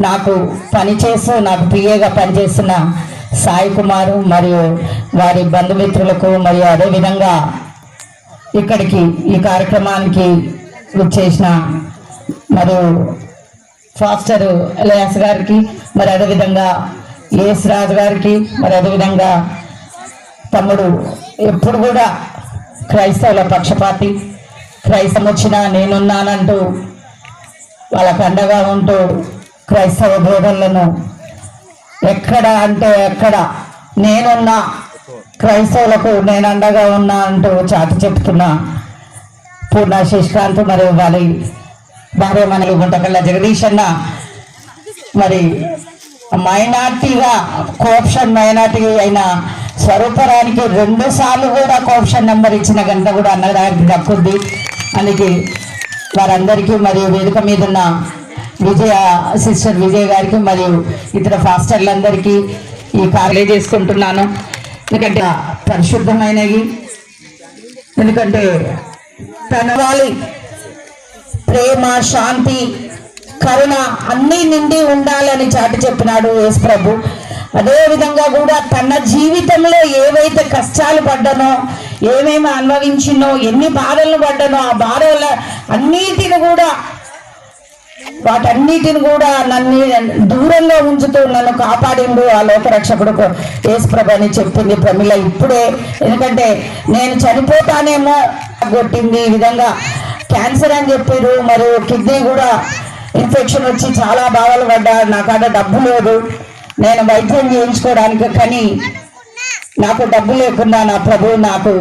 నాకు పిఏగా పనిచేస్తున్న సాయి కుమారు మరియు వారి బంధుమిత్రులకు మరియు అదేవిధంగా ఇక్కడికి ఈ కార్యక్రమానికి వచ్చేసిన మరియు ఫాస్టర్ ఎలియాస్ గారికి, మరి అదేవిధంగా ఏఎస్ రాజు గారికి, మరి అదేవిధంగా తమ్ముడు ఎప్పుడు కూడా క్రైస్తవుల పక్షపాతి, క్రైస్తవం వచ్చినా నేనున్నానంటూ వాళ్ళకు అండగా ఉంటూ క్రైస్తవ బోధనలను ఎక్కడ అంటే ఎక్కడ నేనున్నా, క్రైస్తవులకు నేను అండగా ఉన్నా అంటూ చాటి చెప్తున్నా పూర్ణ శశికాంత్ మరియు వారి భార్య మనలు గుంటకల్ల జగదీష్ అన్న, మరి మైనార్టీగా కోఆప్షన్ మైనార్టీ అయిన స్వరూపరానికి 2 సార్లు కూడా కోఆప్షన్ నెంబర్ ఇచ్చిన గంట కూడా అన్నదానికి దక్కుంది. అందుకే వారందరికీ మరియు వేదిక మీద ఉన్న సిస్టర్ విజయ గారికి మరియు ఇతర ఫాస్టర్లందరికీ ఈ కార్యం చేసుకుంటున్నాను. ఎందుకంటే పరిశుద్ధమైనవి, ఎందుకంటే తన వాళ్ళ ప్రేమ, శాంతి, కరుణ అన్నీ నిండి ఉండాలని చాటి చెప్పినాడు యేసు ప్రభు. అదేవిధంగా కూడా తన జీవితంలో ఏవైతే కష్టాలు పడ్డానో, ఏమేమి అనుభవించినో, ఎన్ని బాధలను పడ్డానో, ఆ బాధల అన్నిటిని కూడా వాటన్నిటిని కూడా నన్ను దూరంగా ఉంచుతూ నన్ను కాపాడిండు ఆ లోకరక్షకుడు యేసు ప్రభు అని చెప్పింది ప్రమిళ ఇప్పుడే. ఎందుకంటే నేను చనిపోతానేమో కొట్టింది, ఈ విధంగా క్యాన్సర్ అని చెప్పారు, మరియు కిడ్నీ కూడా ఇన్ఫెక్షన్ వచ్చి చాలా బాధలు పడ్డా. నాకాడ డబ్బు లేదు నేను వైద్యం చేయించుకోవడానికి, కానీ నాకు డబ్బు లేకుండా నా ప్రభు నాకు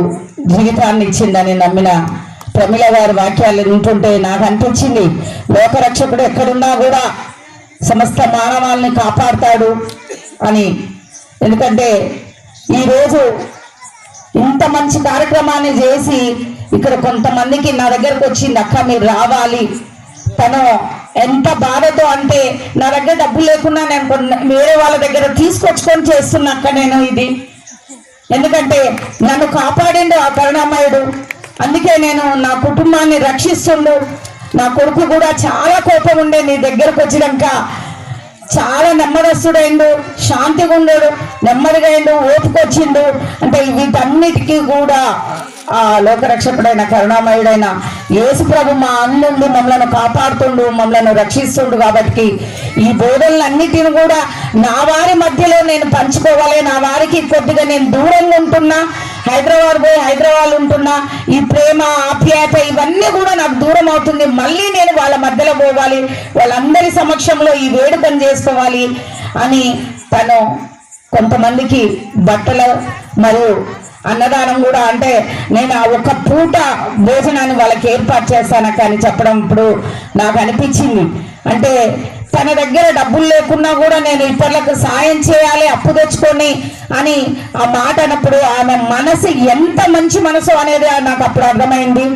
జీవితాన్ని ఇచ్చిందని నమ్మిన ప్రమిళ గారి వాక్యాలు వింటుంటే నాకు అనిపించింది, లోకరక్షకుడు ఎక్కడున్నా కూడా సమస్త మానవాళ్ళని కాపాడుతాడు అని. ఎందుకంటే ఈరోజు ఇంత మంచి కార్యక్రమాన్ని చేసి ఇక్కడ కొంతమందికి నా దగ్గరకు వచ్చింది, అక్క మీరు రావాలి. తను ఎంత బాధతో అంటే నా దగ్గర డబ్బులు లేకున్నా నేను వేరే వాళ్ళ దగ్గర తీసుకొచ్చుకొని చేస్తున్నా అక్క నేను ఇది. ఎందుకంటే నన్ను కాపాడిండు ఆ కరుణామయుడు, అందుకే నేను నా కుటుంబాన్ని రక్షిస్తుండు. నా కొడుకు కూడా చాలా కోపం ఉండే, నీ దగ్గరకు వచ్చినాక చాలా నెమ్మదస్తుడైండు, శాంతిగా ఉండడు, నెమ్మదిగా అయిండు, ఓపుకొచ్చిండు. అంటే వీటన్నిటికీ కూడా ఆ లోకరక్షకుడైన కరుణామయుడైన యేసు ప్రభు మా అన్నుండి మమ్మల్ని కాపాడుతుండు, మమ్మల్ని రక్షిస్తుండు. కాబట్టి ఈ బోధనలన్నిటిని కూడా నా వారి మధ్యలో నేను పంచుకోవాలి. నా వారికి కొద్దిగా నేను దూరంగా ఉంటున్నా, హైదరాబాద్ ఉంటున్నా, ఈ ప్రేమ, ఆప్యాయత ఇవన్నీ కూడా నాకు దూరం అవుతుంది. మళ్ళీ నేను వాళ్ళ మధ్యలో పోవాలి, వాళ్ళందరి సమక్షంలో ఈ వేడుకను చేసుకోవాలి అని తను కొంతమందికి బట్టలు మరియు అన్నదానం కూడా, అంటే నేను ఆ ఒక పూట భోజనాన్ని వాళ్ళకి ఏర్పాటు చేస్తాను కానీ చెప్పడం ఇప్పుడు నాకు అనిపించింది. అంటే తన దగ్గర డబ్బులు లేకున్నా కూడా నేను ఇతరులకు సాయం చేయాలి అప్పు తెచ్చుకొని అని ఆ మాట అన్నప్పుడు ఆమె మనసు ఎంత మంచి మనసు అనేది నాకు అప్పుడు అర్థమైంది.